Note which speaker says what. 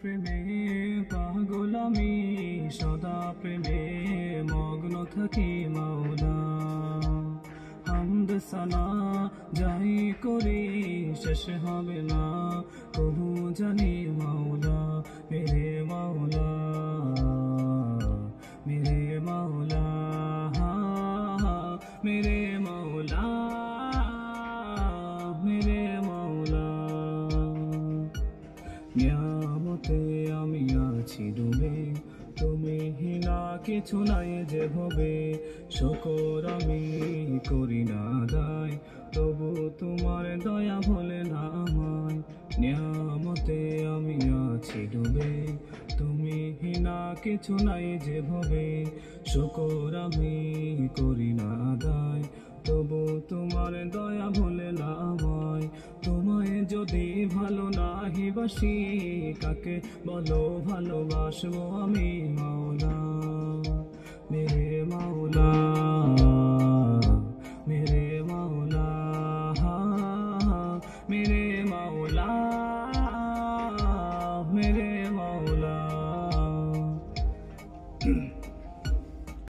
Speaker 1: প্রেমে পাগল আমি, সদা প্রেমে মগ্ন থাকি মাওলা। হামদ সানা যাই করি শেষ হবে না কবু জানি মাওলা। মেরে মাওলা, মেরে মাওলা, মেরে মাওলা, মেরে মাওলা। নিয়ামতে আমি আছি ডুবে, তুমি হিনা কিছু নাই যে হবে। শুকর আমি করি না দায়, তবু তোমার দয়া ভোলে না আমায়। নিয়ামতে আমি আছি ডুবে, তুমি হিনা কিছু নাই যে হবে। শুকর আমি করি না দায়, তবু তোমার দয়া ভোলে না আমায়। তোমায় যদি ভালো নাহি বাসি, কাকে বলো ভালোবাসবো আমি মাওলা। মেরে মাওলা, মেরে মাওলা, মেরে মাওলা, মেরে মাওলা।